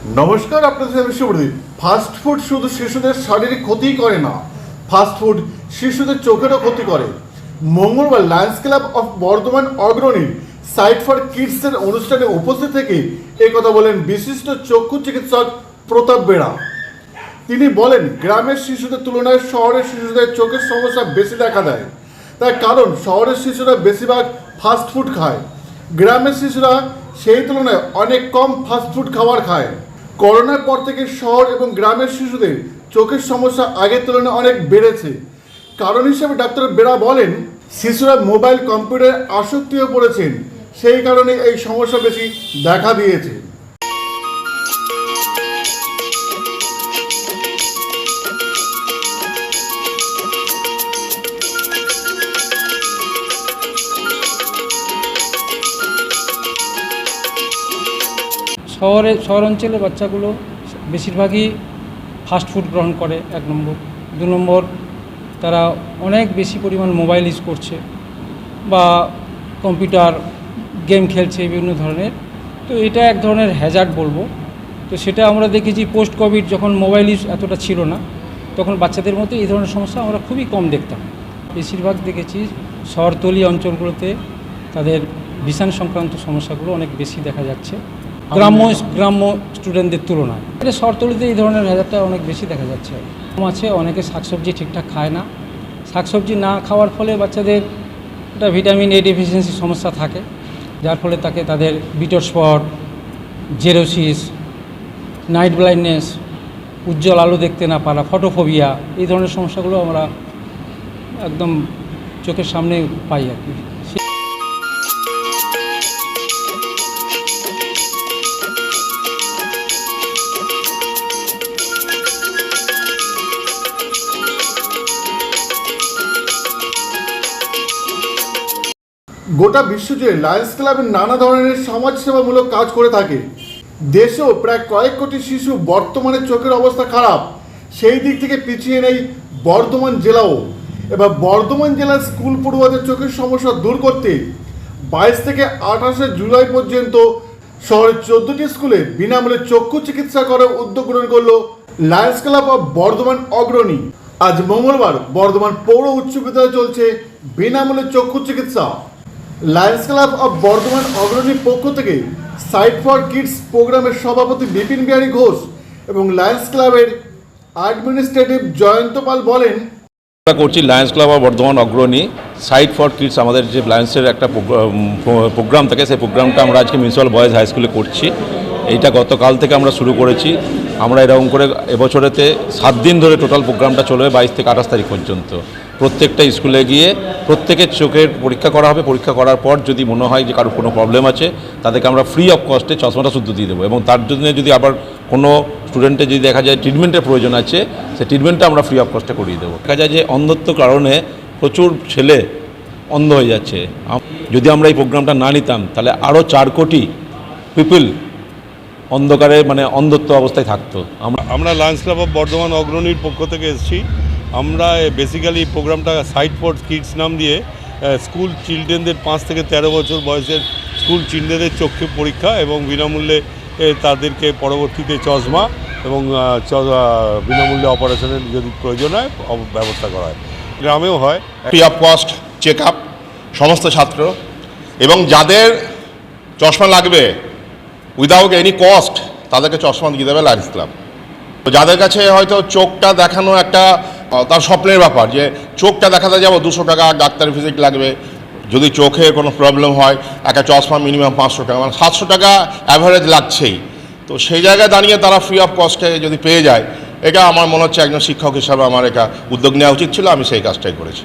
নমস্কার, আপনাদের আমি শুভদীপ। ফাস্ট ফুড শুধু শিশুদের শারীরিক ক্ষতিই করে না, ফাস্ট ফুড শিশুদের চোখেরও ক্ষতি করে। মঙ্গলবার লায়ন্স ক্লাব অফ বর্ধমান অগ্রণীর সাইট ফর কিডসের অনুষ্ঠানে উপস্থিত থেকে কথা বলেন বিশিষ্ট চক্ষু চিকিৎসক প্রতাপ বেড়া। তিনি বলেন, গ্রামের শিশুদের তুলনায় শহরের শিশুদের চোখের সমস্যা বেশি দেখা দেয়। তার কারণ শহরের শিশুরা বেশিরভাগ ফাস্ট ফুড খায়, গ্রামের শিশুরা সেই তুলনায় অনেক কম ফাস্ট ফুড খাবার খায়। করোনার পর থেকে শহর এবং গ্রামের শিশুদের চোখের সমস্যা আগের তুলনায় অনেক বেড়েছে। কারণ হিসেবে ডাক্তার বেড়া বলেন, শিশুরা মোবাইল কম্পিউটারে আসক্তি হয়ে পড়েছেন, সেই কারণে এই সমস্যা বেশি দেখা দিয়েছে। শহর অঞ্চলের বাচ্চাগুলো বেশিরভাগই ফাস্ট ফুড গ্রহণ করে, 1 নম্বর। 2 নম্বর, তারা অনেক বেশি পরিমাণ মোবাইল ইউজ করছে বা কম্পিউটার গেম খেলছে বিভিন্ন ধরনের। তো এটা এক ধরনের হ্যাজার্ড বলবো। তো সেটা আমরা দেখেছি পোস্ট কোভিড, যখন মোবাইল ইউজ এতটা ছিল না, তখন বাচ্চাদের মধ্যে এই ধরনের সমস্যা আমরা খুবই কম দেখতাম। বেশিরভাগ দেখেছি শহরতলি অঞ্চলগুলোতে তাদের ভিশন সংক্রান্ত সমস্যাগুলো অনেক বেশি দেখা যাচ্ছে গ্রাম্য স্টুডেন্টদের তুলনায়। এটা শহরতলিতে এই ধরনের হ্যাজারটা অনেক বেশি দেখা যাচ্ছে। আছে অনেকে শাকসবজি ঠিকঠাক খায় না, শাকসবজি না খাওয়ার ফলে বাচ্চাদের একটা ভিটামিন এ ডেফিসিয়েন্সি সমস্যা থাকে, যার ফলে তাদের বিটর স্পট, জেরোসিস, নাইট ব্লাইন্ডনেস, উজ্জ্বল আলো দেখতে না পারা, ফটোফোবিয়া, এই ধরনের সমস্যাগুলো আমরা একদম চোখের সামনে পাই আর কি। গোটা বিশ্বজুড়ে লায়ন্স ক্লাবের নানা ধরনের সমাজসেবামূলক কাজ করে থাকে। দেশেও প্রায় কয়েক কোটি শিশু বর্তমানে চোখের অবস্থা খারাপ, সেই দিক থেকে পিছিয়ে নেই বর্ধমান জেলাও। এবার বর্ধমান জেলার স্কুল পড়ুয়াদের চোখের সমস্যা দূর করতে 22 থেকে 28 জুলাই পর্যন্ত শহরের 14টি স্কুলে বিনামূল্যে চক্ষু চিকিৎসা করার উদ্যোগ গ্রহণ করল লায়ন্স ক্লাব অফ বর্ধমান অগ্রণী। আজ মঙ্গলবার বর্ধমান পৌর উচ্চ বিদ্যালয়ে চলছে বিনামূল্যে চক্ষু চিকিৎসা। লায়ন্স ক্লাব অফ বর্ধমান অগ্রণীর পক্ষ থেকে সাইট ফর কিডস প্রোগ্রামের সভাপতি বিপিন বিহারী ঘোষ এবং লায়ন্স ক্লাবের অ্যাডমিনিস্ট্রেটিভ জয়ন্ত পাল বলেন, আমরা করছি লায়ন্স ক্লাব অফ বর্ধমান অগ্রণী সাইট ফর কিডস। আমাদের যে লায়ন্সের একটা প্রোগ্রাম থাকে, সেই প্রোগ্রামটা আমরা আজকে মিউনিসিপ্যাল বয়েজ হাই স্কুলে করছি। এইটা গতকাল থেকে আমরা শুরু করেছি। আমরা এরকম করে এবছরেতে 7 দিন ধরে টোটাল প্রোগ্রামটা চলবে, 22 থেকে 28 তারিখ পর্যন্ত। প্রত্যেকটা স্কুলে গিয়ে প্রত্যেকের চোখের পরীক্ষা করা হবে। পরীক্ষা করার পর যদি মনে হয় যে কারোর কোনো প্রবলেম আছে, তাদেরকে আমরা ফ্রি অফ কস্টে চশমাটা শুদ্ধ দিয়ে দেবো। এবং তার জন্য যদি আবার কোনো স্টুডেন্টের যদি দেখা যায় ট্রিটমেন্টের প্রয়োজন আছে, সেই ট্রিটমেন্টটা আমরা ফ্রি অফ কস্টে করিয়ে দেবো। দেখা যায় যে অন্ধত্ব কারণে প্রচুর ছেলে অন্ধ হয়ে যাচ্ছে। যদি আমরা এই প্রোগ্রামটা না নিতাম, তাহলে আরও 4 কোটি পিপল অন্ধকারে অন্ধত্ব অবস্থায় থাকতো। আমরা লায়ন্স ক্লাব অফ বর্ধমান অগ্রণীর পক্ষ থেকে এসেছি। আমরা বেসিক্যালি প্রোগ্রামটা সাইট ফর কিডস নাম দিয়ে স্কুল চিলড্রেনদের 5 থেকে 13 বছর বয়সের স্কুল চিলড্রেনদের চক্ষু পরীক্ষা এবং বিনামূল্যে তাদেরকে পরবর্তীতে চশমা এবং বিনামূল্যে অপারেশনের যদি প্রয়োজন হয় ব্যবস্থা করা হয়। গ্রামেও হয় free of cost check up সমস্ত ছাত্র, এবং যাদের চশমা লাগবে উইদাউট এনি কস্ট তাদেরকে চশমা দিয়ে দেবে লায়ন্স ক্লাব। তো যাদের কাছে হয়তো চোখটা দেখানো একটা তার স্বপ্নের ব্যাপার, যে চোখটা দেখাতে যাবো 200 টাকা ডাক্তার ভিজিট লাগবে, যদি চোখে কোনো প্রবলেম হয় একটা চশমা মিনিমাম 500 টাকা, 700 টাকা অ্যাভারেজ লাগছেই। তো সেই জায়গায় দাঁড়িয়ে তারা ফ্রি অফ কস্টে যদি পেয়ে যায়, এটা আমার মনে হচ্ছে একজন শিক্ষক হিসাবে আমার এটা উদ্যোগ নেওয়া উচিত ছিল। আমি সেই কাজটাই করেছি।